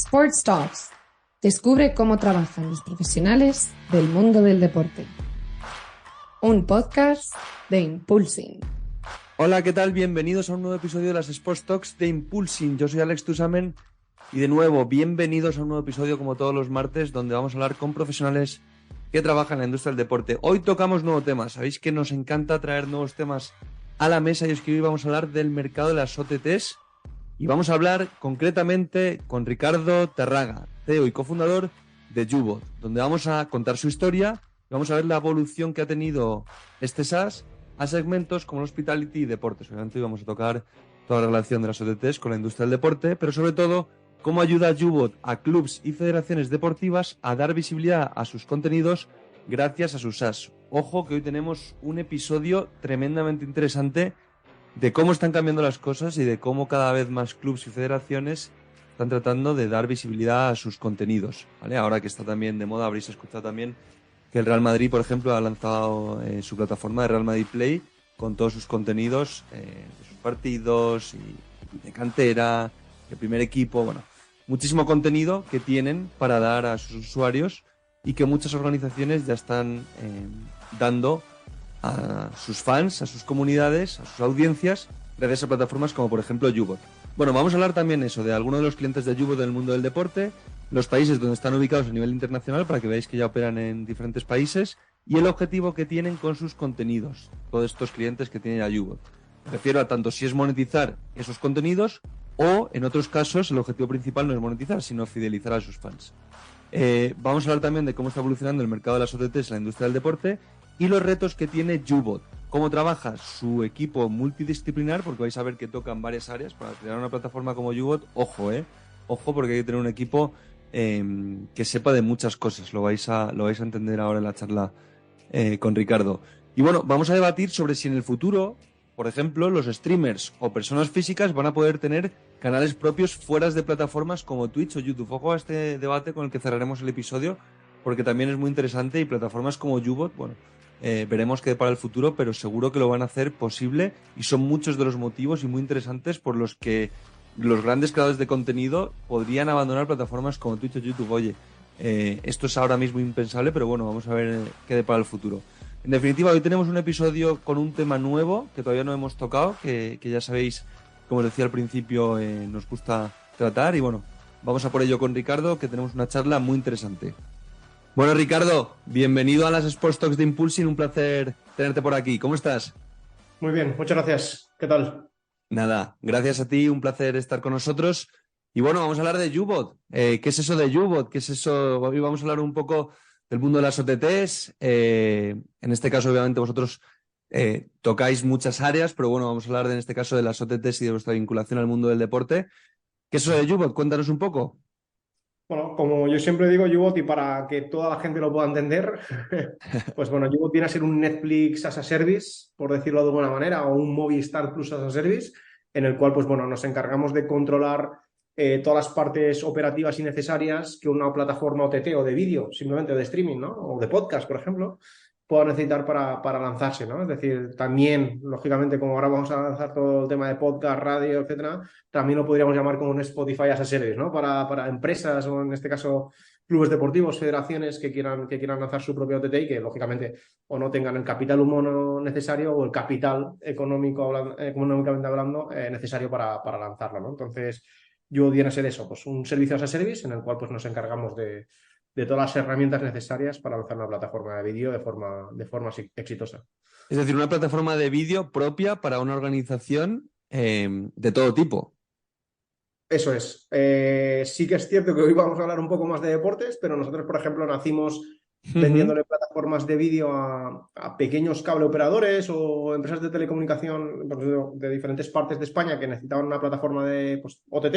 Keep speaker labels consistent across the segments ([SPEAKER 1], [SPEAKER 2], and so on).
[SPEAKER 1] Sports Talks. Descubre cómo trabajan los profesionales del mundo del deporte. Un podcast de Impulsing.
[SPEAKER 2] Hola, ¿qué tal? Bienvenidos a un nuevo episodio de las Sports Talks de Impulsing. Yo soy Alex Tusamen y de nuevo, bienvenidos a un nuevo episodio como todos los martes donde vamos a hablar con profesionales que trabajan en la industria del deporte. Hoy tocamos nuevo tema. Sabéis que nos encanta traer nuevos temas a la mesa y es que hoy vamos a hablar del mercado de las OTTs y vamos a hablar concretamente con Ricardo Terraga, CEO y cofundador de YouBot, donde vamos a contar su historia y vamos a ver la evolución que ha tenido este SaaS a segmentos como el hospitality y deportes. Obviamente hoy vamos a tocar toda la relación de las OTTs con la industria del deporte, pero sobre todo cómo ayuda YouBot a clubs y federaciones deportivas a dar visibilidad a sus contenidos gracias a su SaaS. Ojo que hoy tenemos un episodio tremendamente interesante de cómo están cambiando las cosas y de cómo cada vez más clubs y federaciones están tratando de dar visibilidad a sus contenidos, ¿vale? Ahora que está también de moda, habréis escuchado también que el Real Madrid, por ejemplo, ha lanzado su plataforma de Real Madrid Play con todos sus contenidos de sus partidos y de cantera, de primer equipo, bueno, muchísimo contenido que tienen para dar a sus usuarios y que muchas organizaciones ya están dando a sus fans, a sus comunidades, a sus audiencias, gracias a plataformas como por ejemplo YouBot. Bueno, vamos a hablar también eso de algunos de los clientes de YouBot del mundo del deporte, los países donde están ubicados a nivel internacional para que veáis que ya operan en diferentes países y el objetivo que tienen con sus contenidos, todos estos clientes que tienen a YouBot. Me refiero a tanto si es monetizar esos contenidos o en otros casos el objetivo principal no es monetizar, sino fidelizar a sus fans. Vamos a hablar también de cómo está evolucionando el mercado de las OTTs en la industria del deporte y los retos que tiene YouBot, cómo trabaja su equipo multidisciplinar, porque vais a ver que tocan varias áreas para crear una plataforma como YouBot. Ojo, porque hay que tener un equipo que sepa de muchas cosas. Lo vais a entender ahora en la charla con Ricardo. Y bueno, vamos a debatir sobre si en el futuro, por ejemplo, los streamers o personas físicas van a poder tener canales propios fuera de plataformas como Twitch o YouTube. Ojo a este debate con el que cerraremos el episodio, porque también es muy interesante y plataformas como YouBot, bueno, veremos qué para el futuro, pero seguro que lo van a hacer posible y son muchos de los motivos y muy interesantes por los que los grandes creadores de contenido podrían abandonar plataformas como Twitch o YouTube. Oye, esto es ahora mismo impensable, pero bueno, vamos a ver qué depara el futuro. En definitiva, hoy tenemos un episodio con un tema nuevo que todavía no hemos tocado, que ya sabéis, como os decía al principio, nos gusta tratar y bueno, vamos a por ello con Ricardo, que tenemos una charla muy interesante. Bueno, Ricardo, bienvenido a las Sports Talks de Impulsing, un placer tenerte por aquí. ¿Cómo estás?
[SPEAKER 3] Muy bien, muchas gracias. ¿Qué tal?
[SPEAKER 2] Nada, gracias a ti, un placer estar con nosotros. Y bueno, vamos a hablar de YouBot. ¿Qué es eso de YouBot? ¿Qué es eso? Hoy vamos a hablar un poco del mundo de las OTTs. En este caso, obviamente, vosotros tocáis muchas áreas, pero bueno, vamos a hablar en este caso de las OTTs y de vuestra vinculación al mundo del deporte. ¿Qué es eso de YouBot? Cuéntanos un poco.
[SPEAKER 3] Bueno, como yo siempre digo, YouBot, y para que toda la gente lo pueda entender, pues bueno, YouBot viene a ser un Netflix as a Service, por decirlo de alguna manera, o un Movistar Plus as a Service, en el cual, pues bueno, nos encargamos de controlar todas las partes operativas y necesarias que una plataforma OTT o de vídeo, simplemente de streaming, ¿no? O de podcast, por ejemplo, pueda necesitar para lanzarse, ¿no? Es decir, también, lógicamente, como ahora vamos a lanzar todo el tema de podcast, radio, etcétera, también lo podríamos llamar como un Spotify as a Service, ¿no? Para empresas o, en este caso, clubes deportivos, federaciones que quieran lanzar su propio OTT y que, lógicamente, o no tengan el capital humano necesario o el capital económicamente hablando, necesario para lanzarlo, ¿no? Entonces, yo viene a ser eso, pues un servicio as a Service en el cual pues, nos encargamos de todas las herramientas necesarias para lanzar una plataforma de vídeo de forma exitosa.
[SPEAKER 2] Es decir, una plataforma de vídeo propia para una organización de todo tipo.
[SPEAKER 3] Eso es. Sí que es cierto que hoy vamos a hablar un poco más de deportes, pero nosotros, por ejemplo, nacimos vendiéndole plataformas de vídeo a pequeños cable operadores o empresas de telecomunicación de diferentes partes de España que necesitaban una plataforma de pues, OTT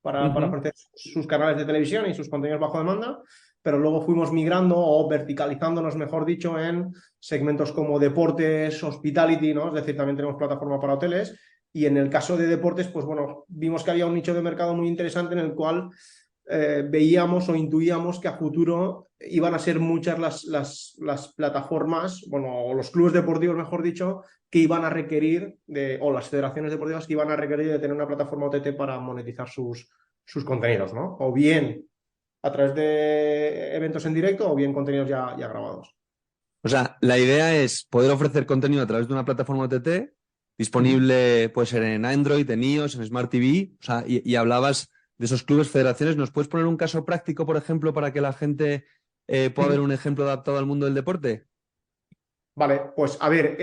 [SPEAKER 3] para ofrecer sus canales de televisión y sus contenidos bajo demanda, pero luego fuimos migrando o verticalizándonos, mejor dicho, en segmentos como deportes, hospitality, ¿no? Es decir, también tenemos plataforma para hoteles. Y en el caso de deportes, pues bueno, vimos que había un nicho de mercado muy interesante en el cual veíamos o intuíamos que a futuro iban a ser muchas las plataformas, bueno, o los clubes deportivos, mejor dicho, que iban a requerir, o las federaciones deportivas que iban a requerir de tener una plataforma OTT para monetizar sus contenidos, ¿no? O bien a través de eventos en directo o bien contenidos ya grabados.
[SPEAKER 2] O sea, la idea es poder ofrecer contenido a través de una plataforma OTT disponible, puede ser en Android, en iOS, en Smart TV, o sea, y hablabas de esos clubes, federaciones. ¿Nos puedes poner un caso práctico, por ejemplo, para que la gente pueda ver un ejemplo adaptado al mundo del deporte?
[SPEAKER 3] Vale, pues a ver,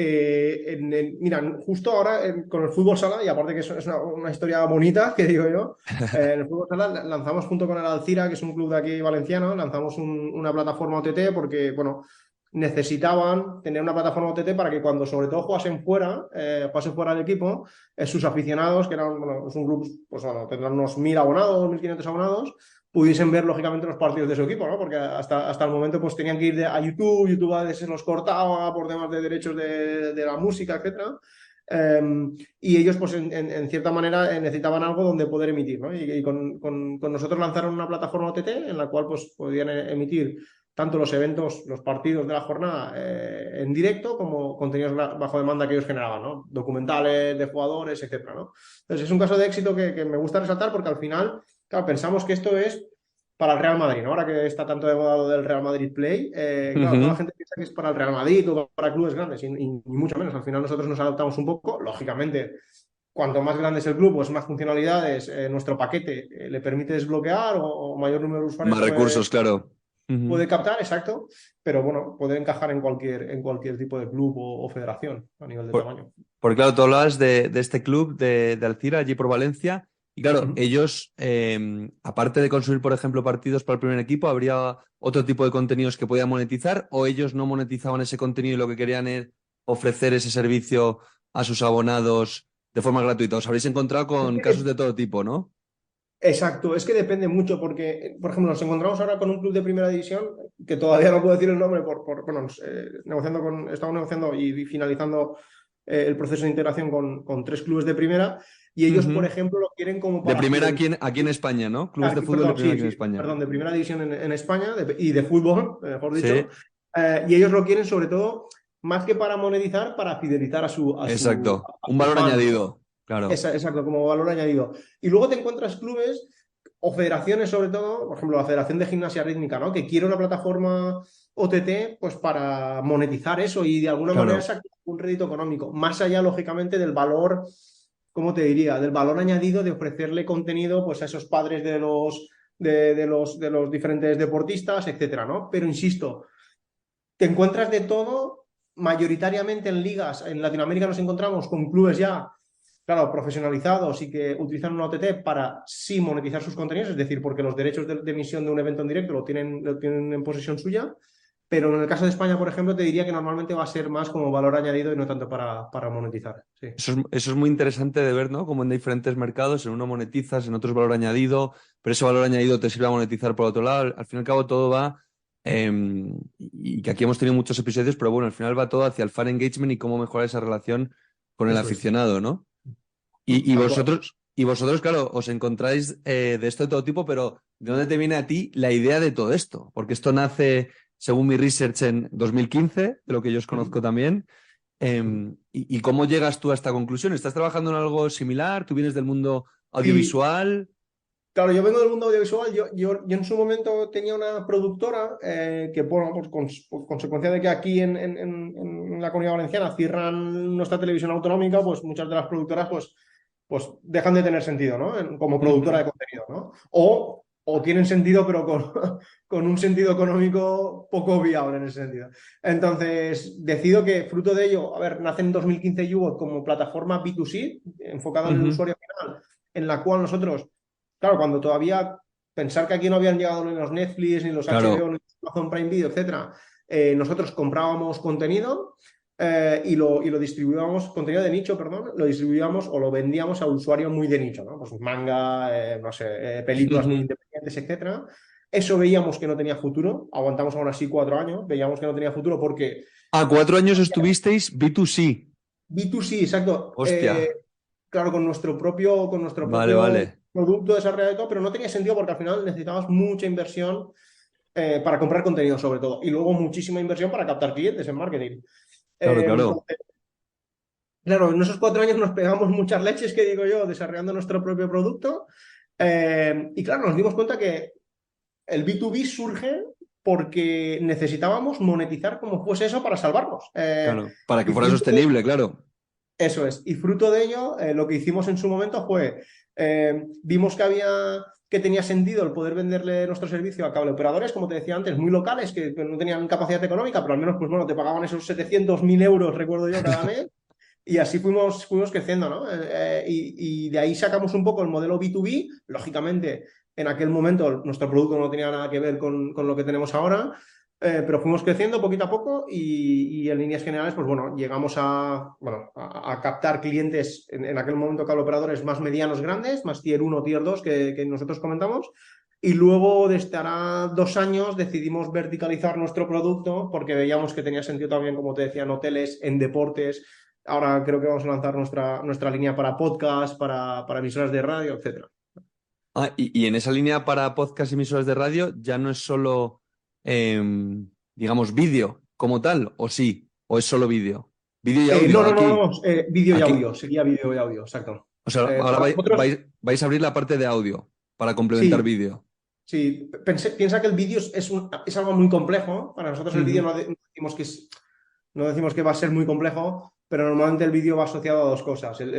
[SPEAKER 3] mira, justo ahora con el fútbol sala, y aparte que es una historia bonita, que digo yo, en el fútbol sala lanzamos junto con el Alcira, que es un club de aquí valenciano, lanzamos una plataforma OTT porque, bueno, necesitaban tener una plataforma OTT para que cuando sobre todo jugasen fuera del equipo, sus aficionados, que eran, bueno, es un club, pues bueno, tendrán unos 1.000 abonados, 1.500 abonados, pudiesen ver lógicamente los partidos de su equipo, ¿no? Porque hasta el momento pues tenían que ir a YouTube a veces los cortaba por temas de derechos de la música, etcétera. Y ellos pues en cierta manera necesitaban algo donde poder emitir, ¿no? Y con nosotros lanzaron una plataforma OTT en la cual pues podían emitir tanto los eventos, los partidos de la jornada en directo como contenidos bajo demanda que ellos generaban, ¿no? Documentales de jugadores, etcétera, ¿no? Entonces es un caso de éxito que me gusta resaltar porque al final, claro, pensamos que esto es para el Real Madrid, ¿no? Ahora que está tanto de moda lo del Real Madrid Play, claro, toda la gente piensa que es para el Real Madrid o para clubes grandes, y mucho menos. Al final nosotros nos adaptamos un poco, lógicamente. Cuanto más grande es el club, pues más funcionalidades nuestro paquete le permite desbloquear o mayor número de usuarios.
[SPEAKER 2] Más recursos, claro.
[SPEAKER 3] Puede captar, exacto, pero bueno, puede encajar en cualquier tipo de club o federación a nivel de tamaño.
[SPEAKER 2] Porque claro, tú hablabas de este club de Alcira, allí por Valencia, y claro, ellos, aparte de consumir, por ejemplo, partidos para el primer equipo, ¿habría otro tipo de contenidos que podían monetizar o ellos no monetizaban ese contenido y lo que querían es ofrecer ese servicio a sus abonados de forma gratuita? Os habréis encontrado con casos de todo tipo, ¿no?
[SPEAKER 3] Exacto, es que depende mucho porque, por ejemplo, nos encontramos ahora con un club de primera división que todavía no puedo decir el nombre bueno, estamos negociando y finalizando el proceso de integración con 3 clubes de primera y ellos, por ejemplo, lo quieren como para...
[SPEAKER 2] De primera aquí en España, ¿no? Clubes de fútbol
[SPEAKER 3] perdón,
[SPEAKER 2] de primera aquí en
[SPEAKER 3] sí,
[SPEAKER 2] España.
[SPEAKER 3] perdón, de primera división en España y de fútbol, mejor dicho.
[SPEAKER 2] Sí.
[SPEAKER 3] Y ellos lo quieren sobre todo, más que para monetizar, para fidelizar
[SPEAKER 2] Exacto, un valor añadido. Claro.
[SPEAKER 3] Exacto, como valor añadido. Y luego te encuentras clubes o federaciones, sobre todo, por ejemplo, la Federación de Gimnasia Rítmica, ¿no? Que quiere una plataforma OTT pues para monetizar eso y de alguna manera sacar un rédito económico. Más allá, lógicamente, del valor, ¿cómo te diría? Del valor añadido de ofrecerle contenido pues, a esos padres de los diferentes deportistas, etcétera, ¿no? Pero insisto, te encuentras de todo, mayoritariamente en ligas, en Latinoamérica nos encontramos con clubes ya, claro, profesionalizados y que utilizan una OTT para sí monetizar sus contenidos, es decir, porque los derechos de emisión de un evento en directo lo tienen en posesión suya, pero en el caso de España, por ejemplo, te diría que normalmente va a ser más como valor añadido y no tanto para monetizar. Sí.
[SPEAKER 2] Eso es muy interesante de ver, ¿no? Como en diferentes mercados, en uno monetizas, en otro es valor añadido, pero ese valor añadido te sirve a monetizar por otro lado. Al fin y al cabo todo va, y que aquí hemos tenido muchos episodios, pero bueno, al final va todo hacia el fan engagement y cómo mejorar esa relación con el aficionado, ¿no? Y vosotros, claro, os encontráis de esto de todo tipo, pero ¿de dónde te viene a ti la idea de todo esto? Porque esto nace, según mi research, en 2015, de lo que yo os conozco también. ¿Y cómo llegas tú a esta conclusión? ¿Estás trabajando en algo similar? ¿Tú vienes del mundo audiovisual?
[SPEAKER 3] Claro, yo vengo del mundo audiovisual. Yo en su momento tenía una productora que, bueno, pues por consecuencia de que aquí en la Comunidad Valenciana cierran nuestra televisión autonómica, pues muchas de las productoras pues dejan de tener sentido, ¿no? Como productora de contenido, ¿no? O tienen sentido, pero con un sentido económico poco viable en ese sentido. Entonces, decido que, fruto de ello, nace en 2015 YouBot como plataforma B2C, enfocada en el usuario final, en la cual nosotros, claro, cuando todavía pensar que aquí no habían llegado ni los Netflix, ni los HBO, ni los Amazon Prime Video, etcétera, nosotros comprábamos contenido y lo distribuíamos, contenido de nicho, perdón, lo distribuíamos o lo vendíamos a usuarios muy de nicho, ¿no? Pues manga, no sé, películas muy independientes, etcétera. Eso veíamos que no tenía futuro, aguantamos aún así 4 años, veíamos que no tenía futuro porque...
[SPEAKER 2] 4 años estuvisteis B2C.
[SPEAKER 3] B2C, exacto.
[SPEAKER 2] Hostia.
[SPEAKER 3] Claro, con nuestro propio
[SPEAKER 2] Vale.
[SPEAKER 3] producto desarrollado y todo, pero no tenía sentido porque al final necesitabas mucha inversión para comprar contenido sobre todo. Y luego muchísima inversión para captar clientes en marketing.
[SPEAKER 2] Claro, claro.
[SPEAKER 3] Entonces, claro, en esos 4 años nos pegamos muchas leches, que digo yo, desarrollando nuestro propio producto. Y claro, nos dimos cuenta que el B2B surge porque necesitábamos monetizar como fuese eso para salvarnos.
[SPEAKER 2] Claro, para que
[SPEAKER 3] Y
[SPEAKER 2] fuera
[SPEAKER 3] fruto de,
[SPEAKER 2] sostenible, claro.
[SPEAKER 3] eso es. Y fruto de ello, lo que hicimos en su momento fue, vimos que tenía sentido el poder venderle nuestro servicio a cable operadores, como te decía antes, muy locales, que no tenían capacidad económica, pero al menos, pues bueno, te pagaban esos 700.000 euros, recuerdo yo, cada mes. Y así fuimos creciendo, ¿no? Y de ahí sacamos un poco el modelo B2B. Lógicamente, en aquel momento nuestro producto no tenía nada que ver con lo que tenemos ahora, pero fuimos creciendo poquito a poco y en líneas generales, pues bueno, llegamos a captar clientes en aquel momento cable operadores más medianos grandes, más tier 1, tier 2 que nosotros comentamos. Y luego, desde hará 2 años, decidimos verticalizar nuestro producto porque veíamos que tenía sentido también, como te decía, en hoteles, en deportes. Ahora creo que vamos a lanzar nuestra línea para podcast, para emisoras de radio, etcétera.
[SPEAKER 2] Ah, y en esa línea para podcast y emisoras de radio ya no es solo, digamos, vídeo como tal, o sí, o es solo vídeo. Vídeo y audio,
[SPEAKER 3] No, no, no,
[SPEAKER 2] aquí.
[SPEAKER 3] no, vídeo y
[SPEAKER 2] Aquí.
[SPEAKER 3] audio, sería vídeo y audio, exacto.
[SPEAKER 2] O sea, ahora
[SPEAKER 3] Para nosotros,
[SPEAKER 2] vais a abrir la parte de audio para complementar
[SPEAKER 3] sí,
[SPEAKER 2] vídeo.
[SPEAKER 3] sí. Piensa que el vídeo es algo muy complejo. Para nosotros el vídeo
[SPEAKER 2] Ujú.
[SPEAKER 3] no decimos que va a ser muy complejo, pero normalmente el vídeo va asociado a dos cosas. El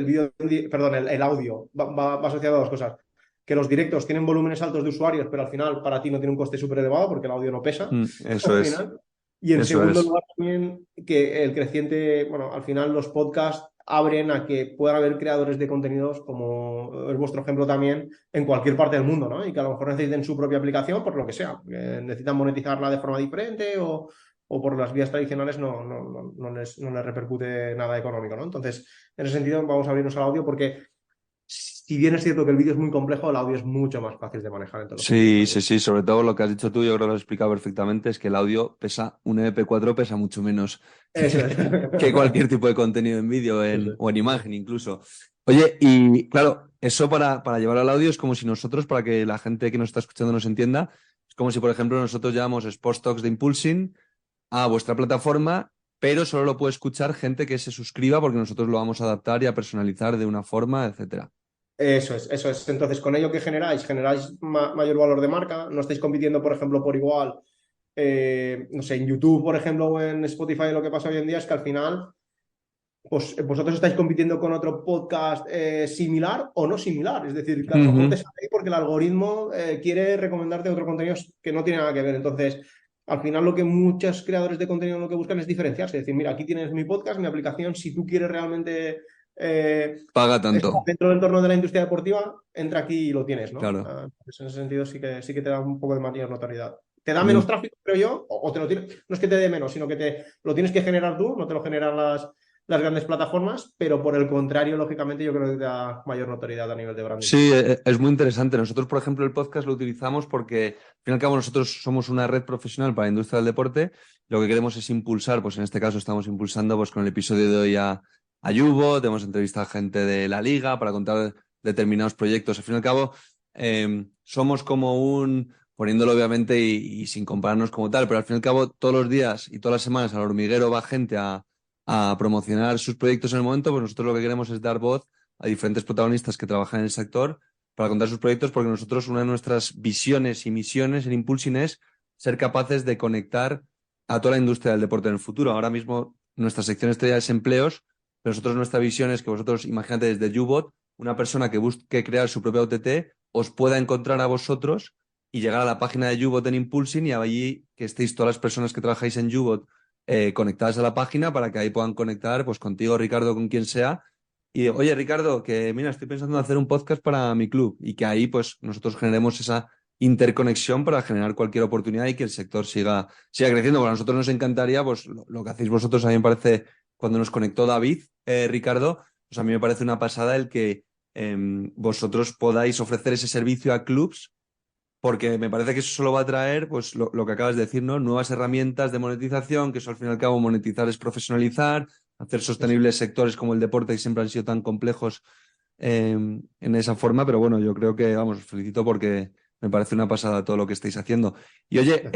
[SPEAKER 3] audio va asociado a dos cosas. Que los directos tienen volúmenes altos de usuarios, pero al final para ti no tiene un coste súper elevado porque el audio no pesa
[SPEAKER 2] Eso
[SPEAKER 3] al
[SPEAKER 2] es,
[SPEAKER 3] final. Y en
[SPEAKER 2] eso
[SPEAKER 3] segundo
[SPEAKER 2] es.
[SPEAKER 3] lugar también que el creciente, bueno, al final los podcasts abren a que puedan haber creadores de contenidos, como es vuestro ejemplo también, en cualquier parte del mundo, ¿no? Y que a lo mejor necesiten su propia aplicación por lo que sea, que necesitan monetizarla de forma diferente o por las vías tradicionales no les repercute nada económico, ¿no? Entonces, en ese sentido, vamos a abrirnos al audio porque si bien es cierto que el vídeo es muy complejo, el audio es mucho más fácil de manejar en todos los sentidos
[SPEAKER 2] Sí,
[SPEAKER 3] también.
[SPEAKER 2] sí, sí, sobre todo lo que has dicho tú, yo creo que lo has explicado perfectamente, es que el audio pesa, un MP4 pesa mucho menos
[SPEAKER 3] Eso es.
[SPEAKER 2] que cualquier tipo de contenido en vídeo
[SPEAKER 3] Eso es.
[SPEAKER 2] o en imagen incluso. Oye, y claro, eso para llevar al audio es como si nosotros, para que la gente que nos está escuchando nos entienda, es como si, por ejemplo, nosotros llevamos Sports Talks de Impulsing a vuestra plataforma, pero solo lo puede escuchar gente que se suscriba porque nosotros lo vamos a adaptar y a personalizar de una forma, etcétera.
[SPEAKER 3] Eso es, eso es. Entonces, con ello que generáis mayor valor de marca, no estáis compitiendo, por ejemplo, por igual, no sé, en YouTube, por ejemplo, o en Spotify, lo que pasa hoy en día es que al final, pues vosotros estáis compitiendo con otro podcast similar o no similar. Es decir, que a lo mejor te
[SPEAKER 2] Ujú.
[SPEAKER 3] sale ahí porque el algoritmo quiere recomendarte otro contenido que no tiene nada que ver. Entonces, al final lo que muchos creadores de contenido lo que buscan es diferenciarse. Es decir, mira, aquí tienes mi podcast, mi aplicación, si tú quieres realmente
[SPEAKER 2] Paga
[SPEAKER 3] está
[SPEAKER 2] tanto,
[SPEAKER 3] dentro del entorno de la industria deportiva, entra aquí y lo tienes, ¿no?
[SPEAKER 2] claro.
[SPEAKER 3] Pues en ese sentido sí que te da un poco de mayor notoriedad. Te da menos
[SPEAKER 2] Muy,
[SPEAKER 3] tráfico, creo yo, o te lo tiene, no es que te dé menos, sino que lo tienes que generar tú, no te lo generan las grandes plataformas, pero por el contrario, lógicamente, yo creo que te da mayor notoriedad a nivel de branding.
[SPEAKER 2] Sí, es muy interesante. Nosotros, por ejemplo, el podcast lo utilizamos porque, al fin y al cabo, nosotros somos una red profesional para la industria del deporte. Lo que queremos es impulsar, pues en este caso estamos impulsando pues con el episodio de hoy a Yubo, hemos entrevistado a gente de la liga para contar determinados proyectos. Al fin y al cabo, somos como poniéndolo obviamente y sin compararnos como tal, pero al fin y al cabo, todos los días y todas las semanas al hormiguero va gente a promocionar sus proyectos en el momento, pues nosotros lo que queremos es dar voz a diferentes protagonistas que trabajan en el sector para contar sus proyectos, porque nosotros una de nuestras visiones y misiones en Impulsing es ser capaces de conectar a toda la industria del deporte en el futuro. Ahora mismo nuestra sección estrella es empleos, pero nosotros nuestra visión es que vosotros, imagínate desde Ubot, una persona que busque crear su propia OTT os pueda encontrar a vosotros y llegar a la página de Ubot en Impulsing y allí que estéis todas las personas que trabajáis en Ubot conectadas a la página para que ahí puedan conectar pues contigo, Ricardo, con quien sea y oye, Ricardo, que mira, estoy pensando en hacer un podcast para mi club y que ahí pues nosotros generemos esa interconexión para generar cualquier oportunidad y que el sector siga creciendo. Para nosotros nos encantaría, pues lo que hacéis vosotros, a mí me parece, cuando nos conectó David, Ricardo, pues a mí me parece una pasada el que vosotros podáis ofrecer ese servicio a clubs porque me parece que eso solo va a traer, pues lo que acabas de decir, ¿no? Nuevas herramientas de monetización, que eso al fin y al cabo monetizar es profesionalizar, hacer sostenibles sectores como el deporte que siempre han sido tan complejos en esa forma, pero bueno, yo creo que, vamos, os felicito porque Me parece una pasada todo lo que estáis haciendo. Y oye,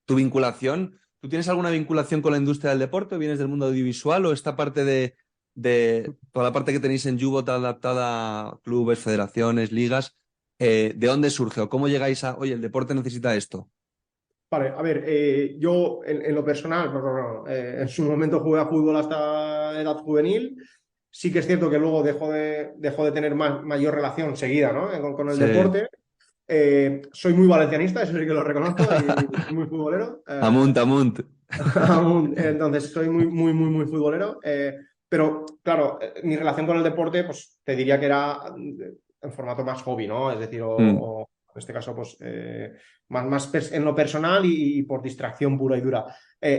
[SPEAKER 2] tu vinculación, ¿tú tienes alguna vinculación con la industria del deporte? ¿Vienes del mundo audiovisual o esta parte de toda la parte que tenéis en Yubot adaptada a clubes, federaciones, ligas? ¿De dónde surge o cómo llegáis a, oye, el deporte necesita esto?
[SPEAKER 3] Vale, a ver, yo en lo personal, pues, bueno, en su momento jugué a fútbol hasta edad juvenil. Sí que es cierto que luego dejó de tener mayor relación seguida, ¿no? con el
[SPEAKER 2] Sí.
[SPEAKER 3] deporte. Soy muy valencianista, eso sí que lo reconozco, y soy muy futbolero.
[SPEAKER 2] Amunt, amunt.
[SPEAKER 3] Aún, entonces, soy muy, muy, muy, muy futbolero. Pero, claro, mi relación con el deporte, pues te diría que era en formato más hobby, ¿no? Es decir,
[SPEAKER 2] Mm.
[SPEAKER 3] o en este caso, pues más en lo personal y por distracción pura y dura.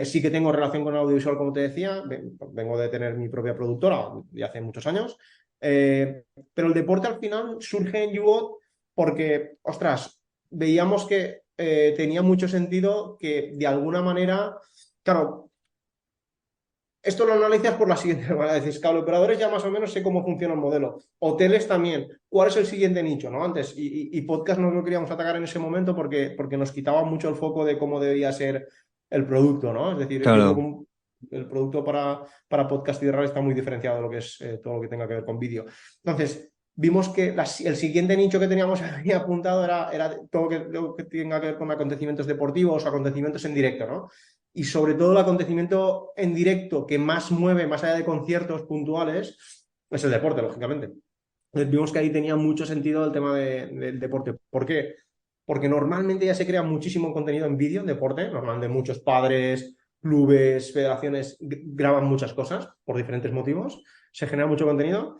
[SPEAKER 3] Sí que tengo relación con el audiovisual, como te decía. Vengo de tener mi propia productora de hace muchos años. Pero el deporte al final surge en YouGot porque, ostras, veíamos que tenía mucho sentido que de alguna manera. Claro, esto lo analizas por la siguiente manera. Dices, cable operadores ya más o menos sé cómo funciona el modelo. Hoteles también. ¿Cuál es el siguiente nicho? ¿No? Antes, y podcast no lo queríamos atacar en ese momento porque nos quitaba mucho el foco de cómo debía ser el producto, ¿no? Es decir, yo creo que
[SPEAKER 2] Claro.
[SPEAKER 3] el producto para podcast y de radio está muy diferenciado de lo que es todo lo que tenga que ver con vídeo. Entonces, vimos que el siguiente nicho que teníamos ahí apuntado era todo lo que tenga que ver con acontecimientos deportivos o acontecimientos en directo, ¿no? Y sobre todo el acontecimiento en directo que más mueve, más allá de conciertos puntuales, es el deporte, lógicamente. Entonces, vimos que ahí tenía mucho sentido el tema del deporte. ¿Por qué? Porque normalmente ya se crea muchísimo contenido en vídeo, en deporte. Normalmente muchos padres, clubes, federaciones graban muchas cosas por diferentes motivos. Se genera mucho contenido.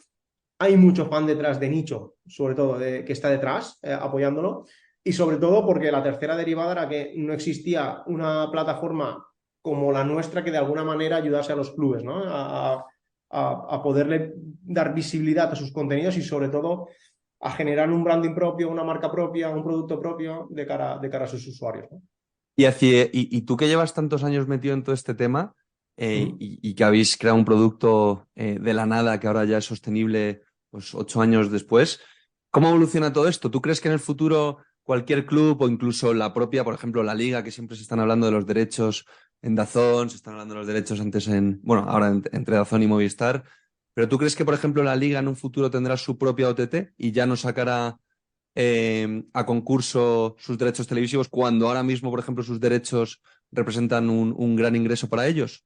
[SPEAKER 3] Hay mucho fan detrás de nicho, sobre todo, que está detrás apoyándolo. Y sobre todo porque la tercera derivada era que no existía una plataforma como la nuestra que de alguna manera ayudase a los clubes, ¿no? A poderle dar visibilidad a sus contenidos y sobre todo a generar un branding propio, una marca propia, un producto propio de cara a sus usuarios, ¿no?
[SPEAKER 2] Y tú que llevas tantos años metido en todo este tema
[SPEAKER 3] Ujú.
[SPEAKER 2] y que habéis creado un producto de la nada que ahora ya es sostenible pues 8 años después, ¿cómo evoluciona todo esto? ¿Tú crees que en el futuro cualquier club o incluso la propia, por ejemplo, la liga, que siempre se están hablando de los derechos en DAZN, se están hablando de los derechos antes bueno, ahora entre DAZN y Movistar, pero tú crees que, por ejemplo, la liga en un futuro tendrá su propia OTT y ya no sacará a concurso sus derechos televisivos cuando ahora mismo, por ejemplo, sus derechos representan un gran ingreso para ellos?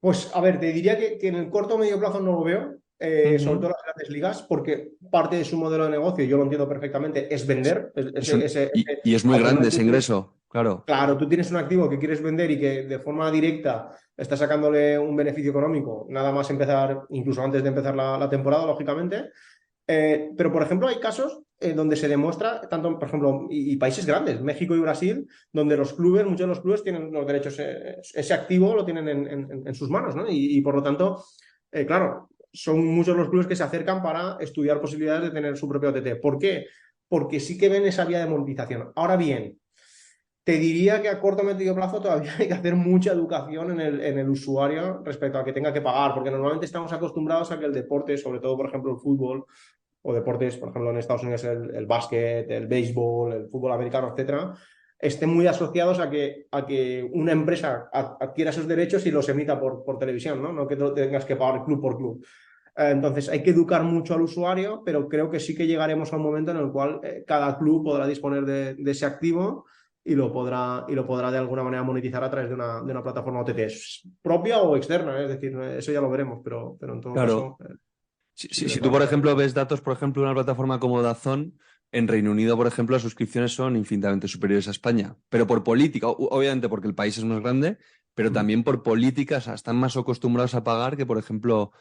[SPEAKER 3] Pues a ver, te diría que en el corto o medio plazo no lo veo, sobre
[SPEAKER 2] Ujú.
[SPEAKER 3] todo las grandes ligas, porque parte de su modelo de negocio, yo lo entiendo perfectamente, es vender.
[SPEAKER 2] Y es muy
[SPEAKER 3] Al
[SPEAKER 2] grande
[SPEAKER 3] final
[SPEAKER 2] ese ingreso, claro.
[SPEAKER 3] claro, tú tienes un activo que quieres vender y que de forma directa está sacándole un beneficio económico, nada más empezar, incluso antes de empezar la temporada, lógicamente. Pero, por ejemplo, hay casos donde se demuestra, tanto, por ejemplo, y países grandes, México y Brasil, donde los clubes, muchos de los clubes tienen los derechos, ese activo lo tienen en sus manos, ¿no? Y por lo tanto, claro, son muchos los clubes que se acercan para estudiar posibilidades de tener su propio OTT. ¿Por qué? Porque sí que ven esa vía de monetización. Ahora bien, te diría que a corto o medio plazo todavía hay que hacer mucha educación en el usuario respecto a que tenga que pagar, porque normalmente estamos acostumbrados a que el deporte, sobre todo, por ejemplo, el fútbol, o deportes, por ejemplo, en Estados Unidos el básquet, el béisbol, el fútbol americano, etcétera, estén muy asociados a que una empresa adquiera esos derechos y los emita por televisión, ¿no? No que tengas que pagar club por club. Entonces hay que educar mucho al usuario, pero creo que sí que llegaremos a un momento en el cual cada club podrá disponer de ese activo y lo podrá de alguna manera monetizar a través de una plataforma OTT propia o externa, es decir, eso ya lo veremos, pero en todo
[SPEAKER 2] Claro.
[SPEAKER 3] caso
[SPEAKER 2] Si,
[SPEAKER 3] sí
[SPEAKER 2] si-
[SPEAKER 3] que
[SPEAKER 2] si tú, por
[SPEAKER 3] podemos.
[SPEAKER 2] ejemplo, ves datos, por ejemplo, de una plataforma como DAZN, en Reino Unido, por ejemplo, las suscripciones son infinitamente superiores a España. Pero por política, obviamente porque el país es más grande, pero también por políticas, están más acostumbrados a pagar que, por ejemplo,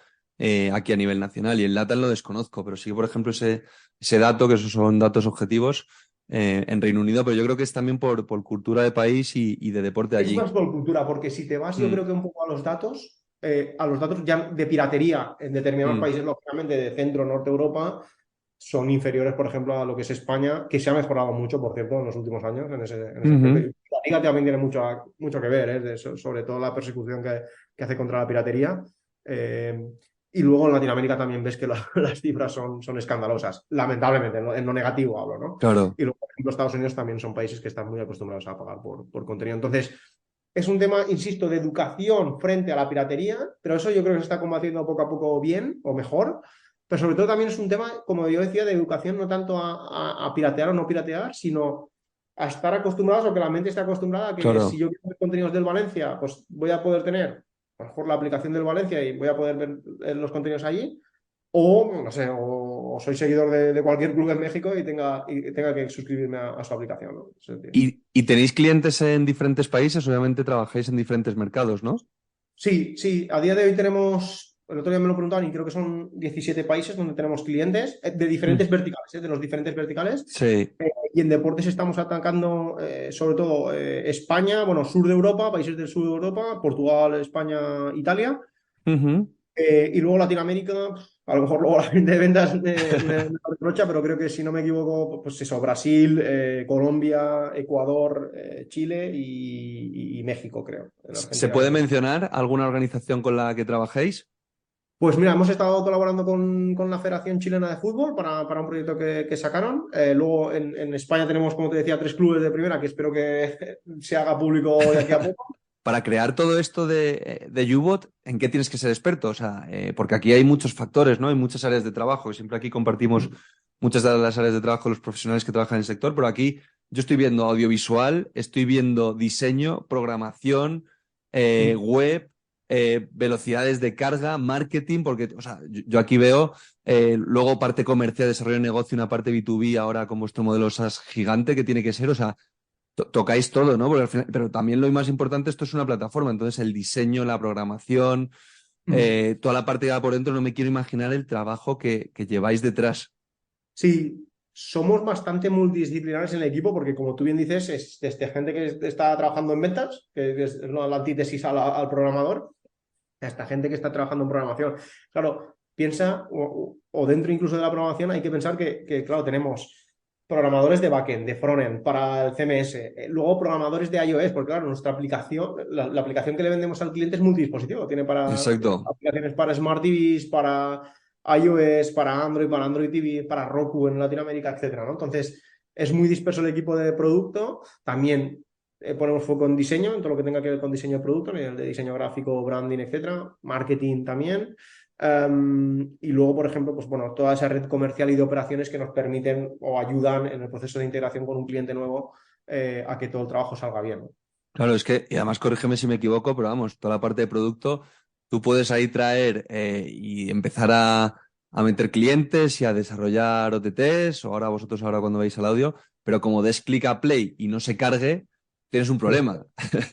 [SPEAKER 2] aquí a nivel nacional. Y en LATAM lo desconozco, pero sí, por ejemplo, ese dato, que esos son datos objetivos, en Reino Unido, pero yo creo que es también por cultura de país y de deporte
[SPEAKER 3] Es
[SPEAKER 2] allí.
[SPEAKER 3] más por cultura, porque si te vas, yo
[SPEAKER 2] Mm,
[SPEAKER 3] creo que un poco a los datos ya de piratería en determinados
[SPEAKER 2] mm,
[SPEAKER 3] países, lógicamente de centro, norte Europa, son inferiores, por ejemplo, a lo que es España, que se ha mejorado mucho, por cierto, en los últimos años en ese aspecto. Y
[SPEAKER 2] ujú.
[SPEAKER 3] la liga también tiene mucho que ver, sobre todo la persecución que hace contra la piratería. Eh, Y luego en Latinoamérica también ves que las cifras son escandalosas, lamentablemente, en lo negativo hablo, ¿no?
[SPEAKER 2] Claro.
[SPEAKER 3] Y luego, por ejemplo, Estados Unidos también son países que están muy acostumbrados a pagar por contenido. Entonces, es un tema, insisto, de educación frente a la piratería, pero eso yo creo que se está combatiendo poco a poco bien o mejor. Pero sobre todo también es un tema, como yo decía, de educación, no tanto a piratear o no piratear, sino a estar acostumbrados o que la mente esté acostumbrada a que
[SPEAKER 2] Claro.
[SPEAKER 3] si yo quiero ver contenidos del Valencia, pues voy a poder tener a lo mejor la aplicación del Valencia y voy a poder ver los contenidos allí, o no sé, o soy seguidor de cualquier club en México y tenga que suscribirme a su aplicación, ¿no?
[SPEAKER 2] ¿Y tenéis clientes en diferentes países? Obviamente trabajáis en diferentes mercados, ¿no?
[SPEAKER 3] Sí, sí, a día de hoy tenemos, el otro día me lo preguntaban y creo que son 17 países donde tenemos clientes de
[SPEAKER 2] Mm.
[SPEAKER 3] diferentes verticales, de los diferentes verticales.
[SPEAKER 2] Sí.
[SPEAKER 3] Y en deportes estamos atacando sobre todo España, bueno, sur de Europa, países del sur de Europa, Portugal, España, Italia.
[SPEAKER 2] Ujú.
[SPEAKER 3] Y luego Latinoamérica, a lo mejor luego la gente de ventas me lo reprocha, pero creo que si no me equivoco, pues eso, Brasil, Colombia, Ecuador, Chile y México, creo. En
[SPEAKER 2] ¿Se
[SPEAKER 3] Argentina
[SPEAKER 2] puede
[SPEAKER 3] creo que sí.
[SPEAKER 2] mencionar alguna organización con la que trabajéis?
[SPEAKER 3] Pues mira, hemos estado colaborando con la Federación Chilena de Fútbol para un proyecto que sacaron. Luego en España tenemos, como te decía, 3 clubes de primera que espero que se haga público de aquí a poco.
[SPEAKER 2] Para crear todo esto de Ubot, ¿en qué tienes que ser experto? O sea, porque aquí hay muchos factores, ¿no? Hay muchas áreas de trabajo y siempre aquí compartimos muchas de las áreas de trabajo de los profesionales que trabajan en el sector, pero aquí yo estoy viendo audiovisual, estoy viendo diseño, programación, web, velocidades de carga, marketing, porque, o sea, yo aquí veo luego parte comercial, desarrollo de negocio, una parte B2B ahora con vuestro modelo SaaS gigante que tiene que ser, o sea, tocáis todo, ¿no? Porque al final, pero también lo más importante, esto es una plataforma, entonces el diseño, la programación, toda la parte que va por dentro, no me quiero imaginar el trabajo que lleváis detrás.
[SPEAKER 3] Sí, somos bastante multidisciplinares en el equipo porque, como tú bien dices, es desde gente que está trabajando en ventas, que es la antítesis al programador, hasta gente que está trabajando en programación. Claro, piensa, o dentro incluso de la programación, hay que pensar que, claro, tenemos programadores de backend, de frontend, para el CMS, luego programadores de iOS, porque claro, nuestra aplicación, la aplicación que le vendemos al cliente es multidispositivo, tiene para
[SPEAKER 2] Exacto.
[SPEAKER 3] aplicaciones para Smart TVs, para iOS, para Android TV, para Roku en Latinoamérica, etcétera, ¿no? Entonces, es muy disperso el equipo de producto. También ponemos foco en diseño, en todo lo que tenga que ver con diseño de producto, a nivel de diseño gráfico, branding, etcétera. Marketing también. Y luego, por ejemplo, pues bueno, toda esa red comercial y de operaciones que nos permiten o ayudan en el proceso de integración con un cliente nuevo a que todo el trabajo salga bien, ¿no?
[SPEAKER 2] Claro, es que, y además corrígeme si me equivoco, pero vamos, toda la parte de producto, tú puedes ahí traer y empezar a meter clientes y a desarrollar OTTs, o ahora vosotros ahora cuando veis el audio, pero como des clic a play y no se cargue, tienes un problema.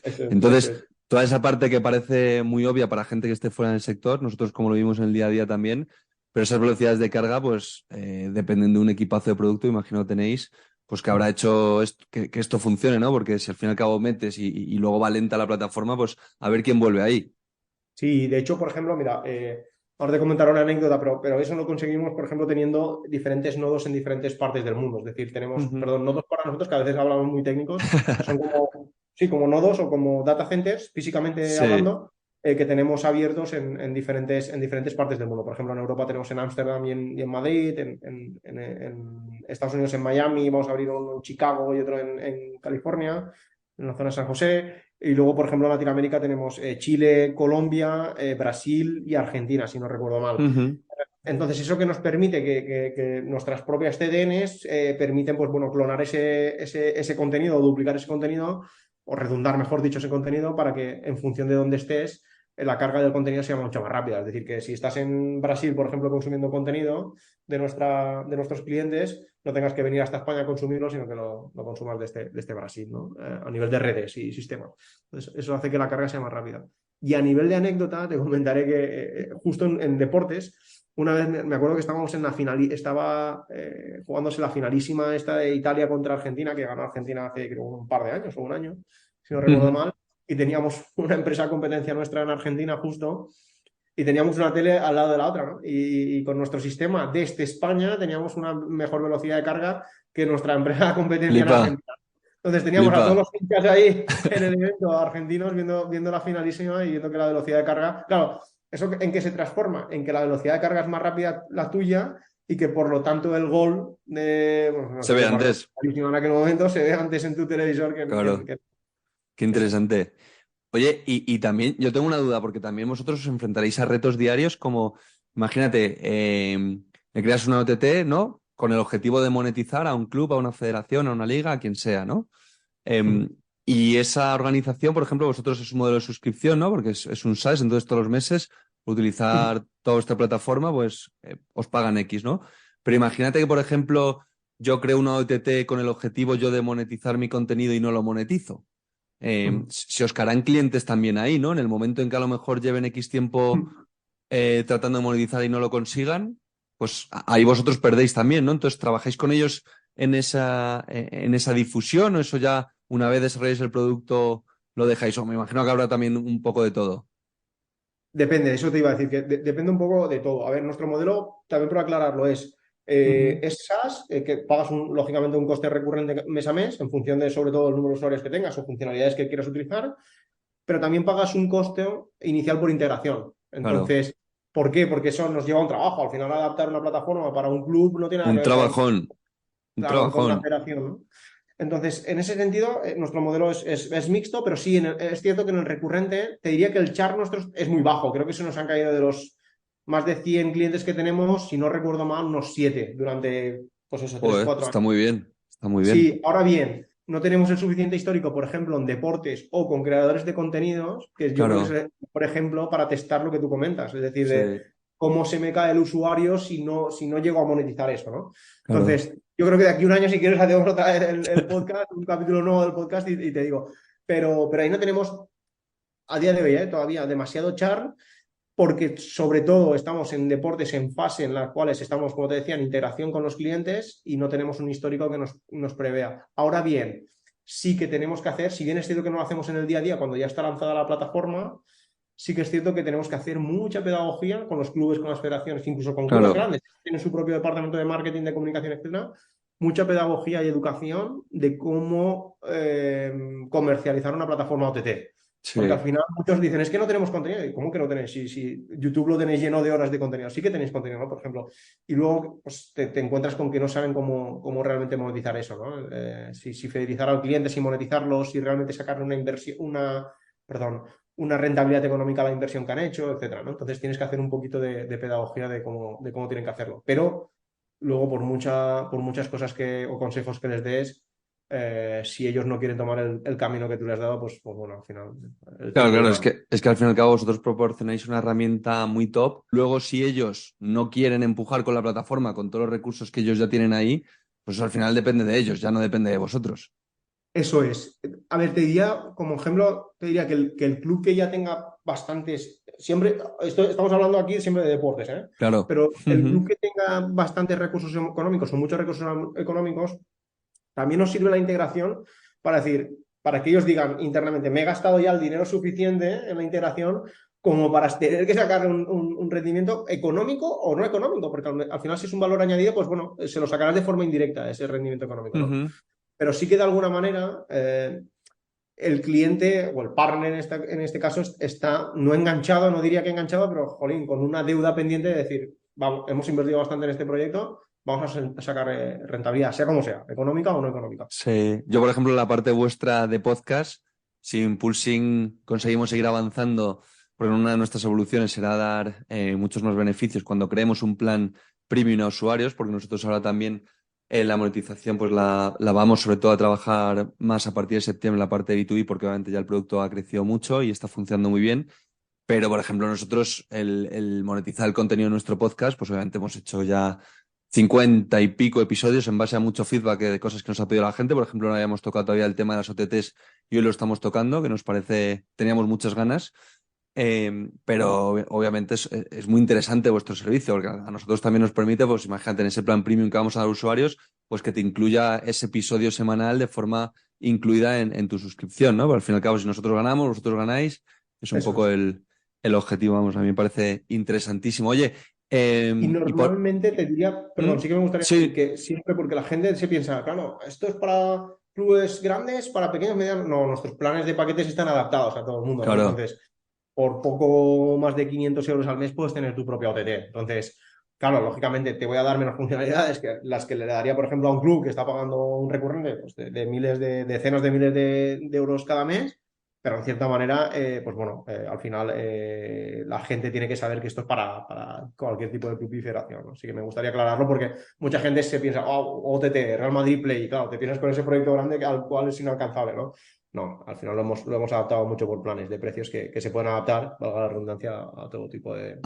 [SPEAKER 3] Eso
[SPEAKER 2] Entonces,
[SPEAKER 3] es.
[SPEAKER 2] toda esa parte que parece muy obvia para gente que esté fuera del sector, nosotros como lo vimos en el día a día también, pero esas velocidades de carga, pues dependen de un equipazo de producto, imagino que tenéis, pues que habrá hecho que esto funcione, ¿no? Porque si al fin y al cabo metes y luego va lenta la plataforma, pues a ver quién vuelve ahí.
[SPEAKER 3] Sí, de hecho, por ejemplo, mira, ahora te comentaré una anécdota, pero eso lo conseguimos, por ejemplo, teniendo diferentes nodos en diferentes partes del mundo. Es decir, tenemos,
[SPEAKER 2] Ujú.
[SPEAKER 3] perdón, nodos para nosotros, que a veces hablamos muy técnicos, son como, sí, como nodos o como data centers, físicamente
[SPEAKER 2] Sí.
[SPEAKER 3] hablando, que tenemos abiertos en diferentes partes del mundo. Por ejemplo, en Europa tenemos en Ámsterdam y en Madrid, en Estados Unidos en Miami, vamos a abrir uno en Chicago y otro en California, en la zona de San José. Y luego, por ejemplo, en Latinoamérica tenemos Chile, Colombia, Brasil y Argentina, si no recuerdo mal.
[SPEAKER 2] Ujú.
[SPEAKER 3] Entonces, eso que nos permite que nuestras propias CDNs permiten, pues bueno, clonar ese contenido o duplicar ese contenido o redundar, mejor dicho, ese contenido para que en función de dónde estés, la carga del contenido sea mucho más rápida. Es decir, que si estás en Brasil, por ejemplo, consumiendo contenido de nuestros clientes, no tengas que venir hasta España a consumirlo, sino que lo consumas desde Brasil, ¿no? A nivel de redes y sistemas. Entonces, eso hace que la carga sea más rápida. Y a nivel de anécdota, te comentaré que justo en deportes, una vez me acuerdo que estábamos en la final, estaba jugándose la finalísima esta de Italia contra Argentina, que ganó Argentina hace creo un par de años o un año, si no recuerdo
[SPEAKER 2] Ujú.
[SPEAKER 3] mal, y teníamos una empresa de competencia nuestra en Argentina justo, y teníamos una tele al lado de la otra, ¿no? Y con nuestro sistema desde España teníamos una mejor velocidad de carga que nuestra empresa de competencia en
[SPEAKER 2] Flipa,
[SPEAKER 3] Argentina. Entonces teníamos a
[SPEAKER 2] flipa.
[SPEAKER 3] todos los hinchas ahí en el evento argentinos viendo la finalísima y viendo que la velocidad de carga, claro, ¿Eso en qué se transforma? En que la velocidad de carga es más rápida la tuya y que por lo tanto el gol de... Bueno, no
[SPEAKER 2] Se
[SPEAKER 3] sé
[SPEAKER 2] ve
[SPEAKER 3] qué marca
[SPEAKER 2] antes.
[SPEAKER 3] en aquel momento se ve antes en tu televisor
[SPEAKER 2] Claro, qué
[SPEAKER 3] eso.
[SPEAKER 2] interesante. Oye, y también yo tengo una duda, porque también vosotros os enfrentaréis a retos diarios como, imagínate, le creas una OTT, ¿no? Con el objetivo de monetizar a un club, a una federación, a una liga, a quien sea, ¿no?
[SPEAKER 3] Ujú.
[SPEAKER 2] Y esa organización, por ejemplo, vosotros es un modelo de suscripción, ¿no? Porque es un SaaS, entonces todos los meses por utilizar toda esta plataforma, pues os pagan X, ¿no? Pero imagínate que, por ejemplo, yo creo una OTT con el objetivo yo de monetizar mi contenido y no lo monetizo.
[SPEAKER 3] Ujú.
[SPEAKER 2] Se os caerán clientes también ahí, ¿no? En el momento en que a lo mejor lleven X tiempo tratando de monetizar y no lo consigan, pues ahí vosotros perdéis también, ¿no? Entonces, ¿trabajáis con ellos en esa difusión o eso ya una vez desarrolláis el producto lo dejáis? O me imagino que habrá también un poco de todo.
[SPEAKER 3] Depende, eso te iba a decir, que depende un poco de todo. A ver, nuestro modelo, también por aclararlo,
[SPEAKER 2] Ujú.
[SPEAKER 3] es SaaS, que pagas lógicamente un coste recurrente mes a mes, en función de sobre todo el número de usuarios que tengas o funcionalidades que quieras utilizar, pero también pagas un coste inicial por integración.
[SPEAKER 2] Claro,
[SPEAKER 3] Entonces, ¿por qué? Porque eso nos lleva a un trabajo. Al final, adaptar una plataforma para un club no tiene nada que
[SPEAKER 2] un
[SPEAKER 3] ver
[SPEAKER 2] trabajón, un
[SPEAKER 3] con una
[SPEAKER 2] trabajón.
[SPEAKER 3] federación, ¿no? Entonces, en ese sentido, nuestro modelo es mixto, pero sí, es cierto que en el recurrente te diría que el char nuestro es muy bajo. Creo que se nos han caído de los más de 100 clientes que tenemos, si no recuerdo mal, unos 7 durante, pues eso, 3
[SPEAKER 2] Joder,
[SPEAKER 3] 4
[SPEAKER 2] está
[SPEAKER 3] años.
[SPEAKER 2] muy bien, está muy bien.
[SPEAKER 3] Sí, ahora bien, no tenemos el suficiente histórico, por ejemplo, en deportes o con creadores de contenidos, que yo creo que
[SPEAKER 2] Claro,
[SPEAKER 3] es, por ejemplo, para testar lo que tú comentas, es decir, de
[SPEAKER 2] sí,
[SPEAKER 3] cómo se me cae el usuario si no llego a monetizar eso, ¿no?
[SPEAKER 2] claro.
[SPEAKER 3] Entonces, yo creo que de aquí a un año, si quieres, hacemos otra vez el podcast, un capítulo nuevo del podcast y te digo, pero ahí no tenemos a día de hoy todavía demasiado char porque sobre todo estamos en deportes en fase en las cuales estamos, como te decía, en interacción con los clientes y no tenemos un histórico que nos prevea. Ahora bien, sí que tenemos que hacer, si bien es cierto que no lo hacemos en el día a día, cuando ya está lanzada la plataforma, sí que es cierto que tenemos que hacer mucha pedagogía con los clubes, con las federaciones, incluso con clubes
[SPEAKER 2] Claro.
[SPEAKER 3] grandes, que tienen su propio departamento de marketing, de comunicación, etcétera. Mucha pedagogía y educación de cómo comercializar una plataforma OTT. Porque al
[SPEAKER 2] Sí.
[SPEAKER 3] final muchos dicen, es que no tenemos contenido. ¿Y cómo que no tenéis? Si YouTube lo tenéis lleno de horas de contenido. Sí que tenéis contenido, ¿no? Por ejemplo. Y luego pues, te encuentras con que no saben cómo realmente monetizar eso, ¿no? Si fidelizar al cliente, si monetizarlo, si realmente sacarle una inversión, perdón, una rentabilidad económica a la inversión que han hecho, etcétera, ¿no? Entonces tienes que hacer un poquito de pedagogía de cómo tienen que hacerlo. Pero luego, por muchas cosas o consejos que les des, si ellos no quieren tomar el camino que tú les has dado, pues bueno, al final el
[SPEAKER 2] Claro,
[SPEAKER 3] tiempo
[SPEAKER 2] claro,
[SPEAKER 3] dirá.
[SPEAKER 2] es que al fin y al cabo vosotros proporcionáis una herramienta muy top. Luego, si ellos no quieren empujar con la plataforma, con todos los recursos que ellos ya tienen ahí, pues al final depende de ellos, ya no depende de vosotros.
[SPEAKER 3] Eso es. A ver, te diría, como ejemplo, te diría que el club que ya tenga bastantes, siempre, estamos hablando aquí siempre de deportes, ¿eh?
[SPEAKER 2] Claro.
[SPEAKER 3] Pero el club
[SPEAKER 2] Ujú.
[SPEAKER 3] que tenga bastantes recursos económicos o muchos recursos económicos, también nos sirve la integración para decir, para que ellos digan internamente, me he gastado ya el dinero suficiente en la integración como para tener que sacar un rendimiento económico o no económico, porque al final si es un valor añadido, pues bueno, se lo sacarás de forma indirecta ese rendimiento económico, ¿no?
[SPEAKER 2] Ujú.
[SPEAKER 3] Pero sí que de alguna manera el cliente o el partner en este caso está no enganchado, no diría que enganchado, pero jolín, con una deuda pendiente de decir, vamos, hemos invertido bastante en este proyecto, vamos a sacar rentabilidad, sea como sea, económica o no económica.
[SPEAKER 2] Sí. Yo, por ejemplo, la parte vuestra de podcast, si Impulsing conseguimos seguir avanzando, porque una de nuestras evoluciones será dar muchos más beneficios cuando creemos un plan premium a usuarios, porque nosotros ahora también la monetización pues la vamos sobre todo a trabajar más a partir de septiembre, la parte de B2B, porque obviamente ya el producto ha crecido mucho y está funcionando muy bien. Pero, por ejemplo, nosotros el monetizar el contenido de nuestro podcast, pues obviamente hemos hecho ya 50 y pico episodios en base a mucho feedback de cosas que nos ha pedido la gente. Por ejemplo, no habíamos tocado todavía el tema de las OTTs y hoy lo estamos tocando, que nos parece, teníamos muchas ganas. Pero obviamente es muy interesante vuestro servicio, porque a nosotros también nos permite, pues imagínate, en ese plan premium que vamos a dar a usuarios, pues que te incluya ese episodio semanal de forma incluida en tu suscripción, ¿no? Pero al fin y al cabo, si nosotros ganamos, vosotros ganáis, es un
[SPEAKER 3] Eso
[SPEAKER 2] poco
[SPEAKER 3] es.
[SPEAKER 2] el objetivo, vamos, a mí me parece interesantísimo. Oye,
[SPEAKER 3] Y
[SPEAKER 2] y por...
[SPEAKER 3] normalmente te diría, perdón,
[SPEAKER 2] ¿Mm?
[SPEAKER 3] sí que me gustaría decir
[SPEAKER 2] Sí,
[SPEAKER 3] que siempre, porque la gente se piensa, claro, esto es para clubes grandes, para pequeños, medianos. No, nuestros planes de paquetes están adaptados a todo el mundo, ¿no?
[SPEAKER 2] claro.
[SPEAKER 3] Entonces, por poco más de 500 euros al mes puedes tener tu propia OTT. Entonces, claro, lógicamente te voy a dar menos funcionalidades que las que le daría, por ejemplo, a un club que está pagando un recurrente pues, de miles decenas de miles de euros cada mes, pero en cierta manera, pues bueno, al final la gente tiene que saber que esto es para cualquier tipo de club y federación, ¿no? Así que me gustaría aclararlo porque mucha gente se piensa, oh, OTT, Real Madrid Play, y claro, te piensas con ese proyecto grande al cual es inalcanzable, ¿no? No, al final lo hemos adaptado mucho por planes de precios que se pueden adaptar, valga la redundancia, a todo tipo de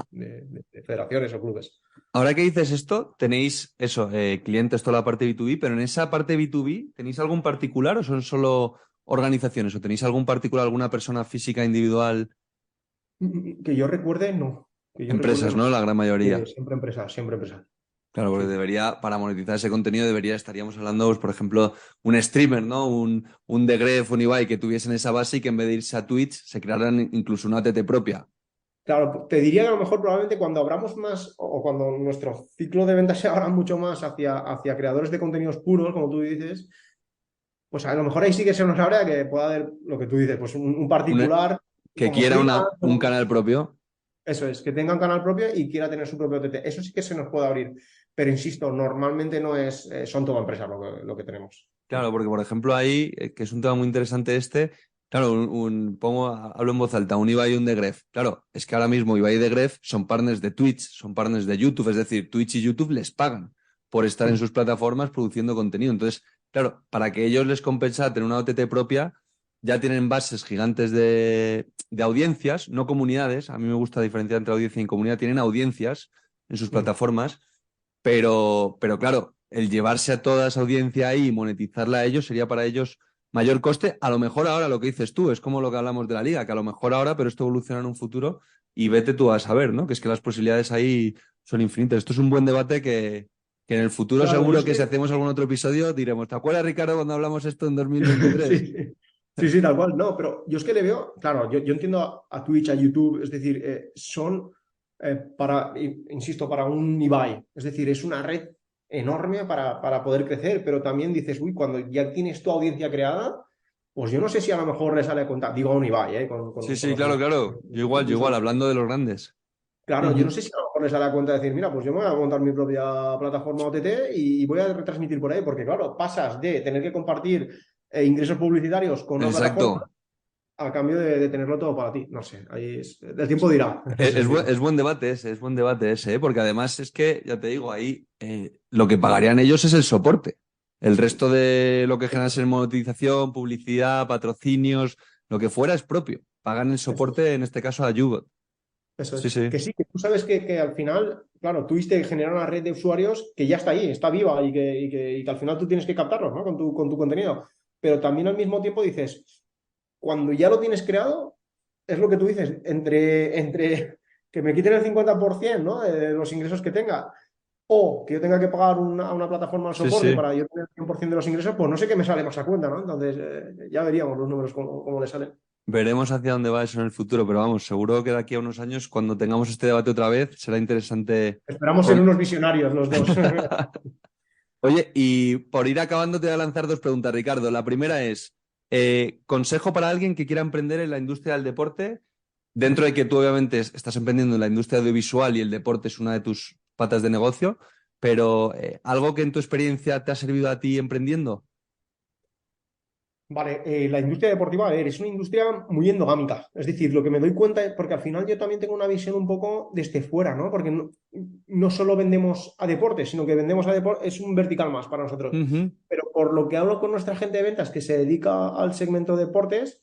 [SPEAKER 3] federaciones o clubes.
[SPEAKER 2] Ahora que dices esto, tenéis eso, clientes, toda la parte B2B, pero en esa parte B2B, ¿tenéis algún particular o son solo organizaciones? ¿O tenéis algún particular, alguna persona física individual?
[SPEAKER 3] Que yo recuerde, no. Que yo
[SPEAKER 2] Empresas,
[SPEAKER 3] recuerde,
[SPEAKER 2] ¿no?
[SPEAKER 3] no.
[SPEAKER 2] La gran mayoría.
[SPEAKER 3] Siempre empresas, siempre empresas.
[SPEAKER 2] Claro, porque
[SPEAKER 3] Sí.
[SPEAKER 2] debería, para monetizar ese contenido, estaríamos hablando, pues, por ejemplo, un streamer, ¿no? Un The Gref, un Ibai que tuviesen esa base y que en vez de irse a Twitch se crearan incluso una ATT propia.
[SPEAKER 3] Claro, te diría que a lo mejor probablemente cuando abramos más o cuando nuestro ciclo de ventas se abra mucho más hacia creadores de contenidos puros, como tú dices, pues a lo mejor ahí sí que se nos abre a que pueda haber lo que tú dices, pues un
[SPEAKER 2] Un-
[SPEAKER 3] particular
[SPEAKER 2] que
[SPEAKER 3] como
[SPEAKER 2] quiera
[SPEAKER 3] freelance,
[SPEAKER 2] un canal propio.
[SPEAKER 3] eso es, que tenga un canal propio y quiera tener su propio OTT. Eso sí que se nos puede abrir. Pero insisto, normalmente no es, son todo empresas lo que tenemos.
[SPEAKER 2] Claro, porque por ejemplo ahí, que es un tema muy interesante claro, hablo en voz alta, un Ibai y un The Gref. Claro, es que ahora mismo Ibai y The Gref son partners de Twitch, son partners de YouTube, es decir, Twitch y YouTube les pagan por estar en sus plataformas produciendo contenido. Entonces, claro, para que ellos les compensa tener una OTT propia, ya tienen bases gigantes de audiencias, no comunidades. A mí me gusta diferenciar entre audiencia y comunidad. Tienen audiencias en sus plataformas, pero claro, el llevarse a toda esa audiencia ahí y monetizarla a ellos sería para ellos mayor coste. A lo mejor ahora lo que dices tú es como lo que hablamos de la liga, que a lo mejor ahora, pero esto evoluciona en un futuro y vete tú a saber, ¿no? Que es que las posibilidades ahí son infinitas. Esto es un buen debate que en el futuro
[SPEAKER 3] Claro, yo
[SPEAKER 2] seguro
[SPEAKER 3] es
[SPEAKER 2] que si
[SPEAKER 3] que...
[SPEAKER 2] hacemos algún otro episodio diremos, ¿te acuerdas, Ricardo, cuando hablamos esto en 2023?
[SPEAKER 3] Sí, sí, sí, tal cual. No, pero yo es que le veo, claro, yo entiendo a Twitch, a YouTube, es decir, son insisto, para un Ibai. Es decir, es una red enorme para poder crecer, pero también dices, uy, cuando ya tienes tu audiencia creada, pues yo no sé si a lo mejor le sale a contar, digo a un Ibai,
[SPEAKER 2] Sí,
[SPEAKER 3] con
[SPEAKER 2] sí,
[SPEAKER 3] los
[SPEAKER 2] claro,
[SPEAKER 3] amigos
[SPEAKER 2] claro. Yo
[SPEAKER 3] que
[SPEAKER 2] igual,
[SPEAKER 3] son.
[SPEAKER 2] hablando de los grandes.
[SPEAKER 3] Claro, yo no
[SPEAKER 2] Ujú.
[SPEAKER 3] sé si a lo mejor les da la cuenta de decir, mira, pues yo me voy a montar mi propia plataforma OTT y voy a retransmitir por ahí, porque claro, pasas de tener que compartir ingresos publicitarios con una plataforma
[SPEAKER 2] Exacto.
[SPEAKER 3] a cambio de tenerlo todo para ti. No sé, ahí el tiempo dirá en ese
[SPEAKER 2] Es
[SPEAKER 3] sentido.
[SPEAKER 2] buen debate ese, porque además es que, ya te digo, ahí lo que pagarían ellos es el soporte. El resto de lo que generas en monetización, publicidad, patrocinios, lo que fuera es propio. Pagan el
[SPEAKER 3] Eso es.
[SPEAKER 2] soporte, en este caso, a Yugot.
[SPEAKER 3] Eso
[SPEAKER 2] Sí,
[SPEAKER 3] es.
[SPEAKER 2] sí.
[SPEAKER 3] Que sí, que tú sabes que al final, claro, tuviste que generar una red de usuarios que ya está ahí, está viva y que al final tú tienes que captarlos, ¿no? Con tu contenido. Pero también al mismo tiempo dices, cuando ya lo tienes creado, es lo que tú dices, entre que me quiten el 50%, ¿no? De los ingresos que tenga, o que yo tenga que pagar a una plataforma de
[SPEAKER 2] Sí,
[SPEAKER 3] soporte
[SPEAKER 2] sí.
[SPEAKER 3] para yo tener el 100% de los ingresos, pues no sé qué me sale más a cuenta, ¿no? Entonces, ya veríamos los números cómo le salen.
[SPEAKER 2] Veremos hacia dónde va eso en el futuro, pero vamos, seguro que de aquí a unos años, cuando tengamos este debate otra vez, será interesante.
[SPEAKER 3] Esperamos ser unos visionarios los dos.
[SPEAKER 2] Oye, y por ir acabando, te voy a lanzar dos preguntas, Ricardo. La primera es, consejo para alguien que quiera emprender en la industria del deporte, dentro de que tú obviamente estás emprendiendo en la industria audiovisual y el deporte es una de tus patas de negocio, pero algo que en tu experiencia te ha servido a ti emprendiendo.
[SPEAKER 3] Vale, la industria deportiva, a ver, es una industria muy endogámica. Es decir, lo que me doy cuenta es porque al final yo también tengo una visión un poco desde fuera, ¿no? Porque no solo vendemos a deportes, sino que vendemos a deportes, es un vertical más para nosotros.
[SPEAKER 2] Ujú.
[SPEAKER 3] Pero por lo que hablo con nuestra gente de ventas que se dedica al segmento de deportes,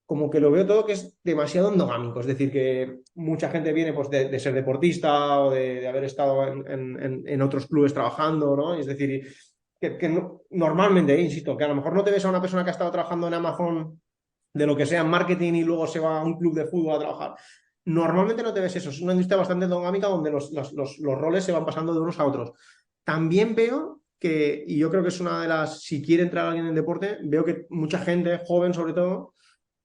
[SPEAKER 3] como que lo veo todo que es demasiado endogámico. Es decir, que mucha gente viene pues, de ser deportista o de haber estado en otros clubes trabajando, ¿no? Es decir, normalmente, insisto, que a lo mejor no te ves a una persona que ha estado trabajando en Amazon de lo que sea en marketing y luego se va a un club de fútbol a trabajar. Normalmente no te ves eso. Es una industria bastante endogámica donde los roles se van pasando de unos a otros. También veo que, y yo creo que es una de las, si quiere entrar alguien en deporte, veo que mucha gente, joven sobre todo,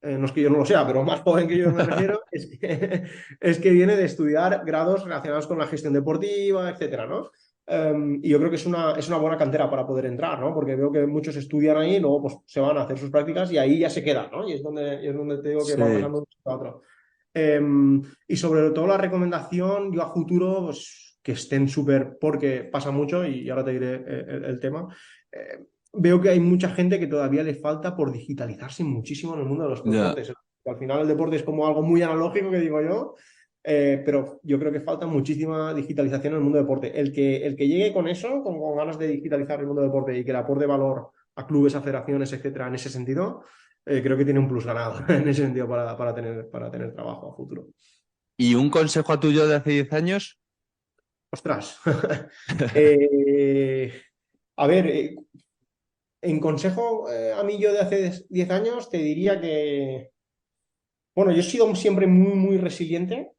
[SPEAKER 3] no es que yo no lo sea, pero más joven que yo me refiero, es que viene de estudiar grados relacionados con la gestión deportiva, etcétera, ¿no? Y yo creo que es una buena cantera para poder entrar, ¿no? Porque veo que muchos estudian ahí, luego pues, se van a hacer sus prácticas y ahí ya se quedan, ¿no? Y es donde te digo que va
[SPEAKER 2] Sí.
[SPEAKER 3] pasando de un sitio a otro. Y sobre todo la recomendación, yo a futuro, pues, que estén súper, porque pasa mucho, y ahora te diré el tema. Veo que hay mucha gente que todavía le falta por digitalizarse muchísimo en el mundo de los
[SPEAKER 2] Ya.
[SPEAKER 3] deportes. Al final el deporte es como algo muy analógico, que digo yo, pero yo creo que falta muchísima digitalización en el mundo del deporte. El que llegue con eso, con ganas de digitalizar el mundo del deporte y que le aporte valor a clubes, a federaciones, etcétera, en ese sentido, creo que tiene un plus ganado en ese sentido para tener trabajo a futuro.
[SPEAKER 2] ¿Y un consejo a tuyo de hace 10 años?
[SPEAKER 3] Ostras. Eh, a ver, en consejo a mí yo de hace 10 años te diría que, bueno, yo he sido siempre muy, muy resiliente,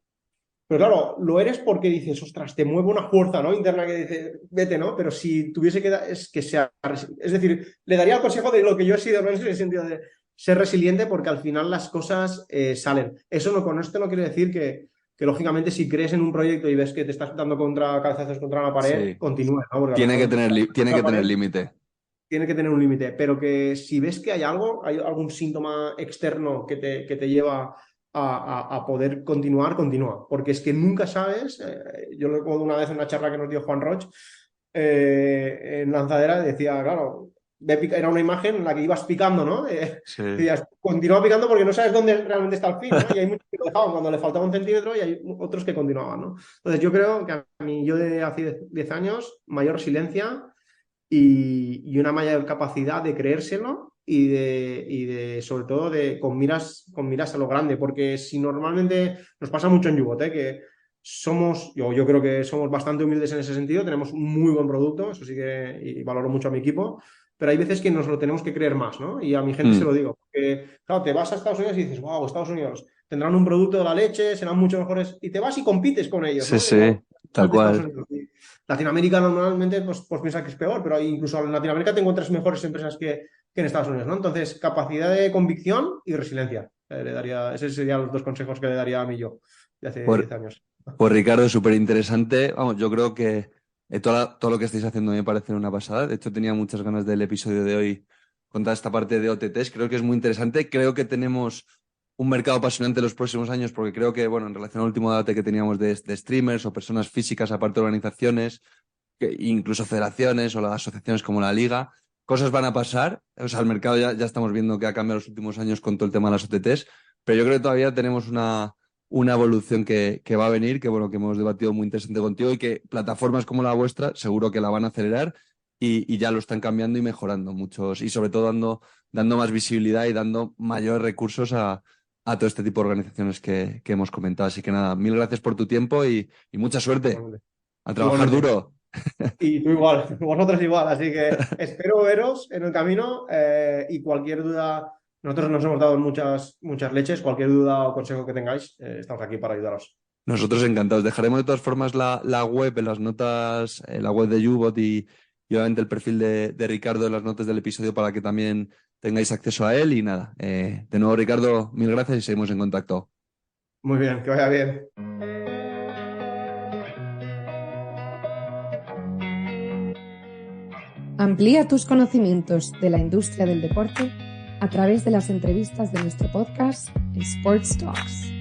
[SPEAKER 3] pero claro, lo eres porque dices, ostras, te mueve una fuerza, ¿no? Interna que dice, vete, ¿no? Pero si tuviese es que sea, es decir, le daría el consejo de lo que yo he sido, ¿no? En el sentido de ser resiliente porque al final las cosas salen. Eso no, con esto no quiere decir que lógicamente si crees en un proyecto y ves que te estás dando cabezazos contra una pared,
[SPEAKER 2] Sí.
[SPEAKER 3] continúes, ¿no? Porque a lo
[SPEAKER 2] Tiene que
[SPEAKER 3] mejor
[SPEAKER 2] tener, tiene
[SPEAKER 3] la
[SPEAKER 2] que tener
[SPEAKER 3] pared
[SPEAKER 2] límite.
[SPEAKER 3] tiene que tener un límite, pero que si ves que hay algo, hay algún síntoma externo que te lleva a poder continuar, continúa. Porque es que nunca sabes, yo lo recuerdo una vez en una charla que nos dio Juan Roch, en lanzadera, decía, claro, era una imagen en la que ibas picando, ¿no?
[SPEAKER 2] Sí.
[SPEAKER 3] Decías, continúa picando porque no sabes dónde realmente está el fin, ¿no? Y hay muchos que lo dejaban cuando le faltaba un centímetro y hay otros que continuaban, ¿no? Entonces yo creo que a mí, yo de hace 10 años, mayor resiliencia y una mayor capacidad de creérselo sobre todo, con miras a lo grande, porque si normalmente nos pasa mucho en Yubot, que yo creo que somos bastante humildes en ese sentido, tenemos un muy buen producto, eso sí que, y valoro mucho a mi equipo, pero hay veces que nos lo tenemos que creer más, ¿no? Y a mi gente se lo digo, porque, claro, te vas a Estados Unidos y dices, wow, Estados Unidos tendrán un producto de la leche, serán mucho mejores, y te vas y compites con ellos,
[SPEAKER 2] Sí,
[SPEAKER 3] ¿no?
[SPEAKER 2] sí, tal
[SPEAKER 3] De Estados
[SPEAKER 2] cual.
[SPEAKER 3] Unidos. Latinoamérica normalmente pues piensa que es peor, pero incluso en Latinoamérica te encuentras mejores empresas que en Estados Unidos, ¿no? Entonces, capacidad de convicción y resiliencia. Esos serían los dos consejos que le daría a mí yo de hace 10
[SPEAKER 2] Por,
[SPEAKER 3] años.
[SPEAKER 2] Pues Ricardo, súper interesante. Vamos, yo creo que todo lo que estáis haciendo me parece una pasada. De hecho, tenía muchas ganas del episodio de hoy con toda esta parte de OTTs. Creo que es muy interesante. Creo que tenemos un mercado apasionante en los próximos años porque creo que, bueno, en relación al último debate que teníamos de streamers o personas físicas, aparte de organizaciones, incluso federaciones o las asociaciones como la Liga, cosas van a pasar. O sea, el mercado ya estamos viendo que ha cambiado los últimos años con todo el tema de las OTTs, pero yo creo que todavía tenemos una evolución que va a venir, que bueno, que hemos debatido muy interesante contigo y que plataformas como la vuestra seguro que la van a acelerar y ya lo están cambiando y mejorando muchos y sobre todo dando más visibilidad y dando mayores recursos a todo este tipo de organizaciones que hemos comentado. Así que nada, mil gracias por tu tiempo y mucha suerte.
[SPEAKER 3] Igualmente.
[SPEAKER 2] A trabajar
[SPEAKER 3] Igualmente.
[SPEAKER 2] duro.
[SPEAKER 3] Y tú igual, vosotros igual. Así que espero veros en el camino y cualquier duda, nosotros nos hemos dado muchas, muchas leches, cualquier duda o consejo que tengáis, estamos aquí para ayudaros.
[SPEAKER 2] Nosotros encantados. Dejaremos de todas formas la web en las notas, la web de Ubot y obviamente el perfil de Ricardo en las notas del episodio para que también tengáis acceso a él. Y nada, de nuevo Ricardo, mil gracias y seguimos en contacto.
[SPEAKER 3] Muy bien, que vaya bien.
[SPEAKER 1] Amplía tus conocimientos de la industria del deporte a través de las entrevistas de nuestro podcast Sports Talks.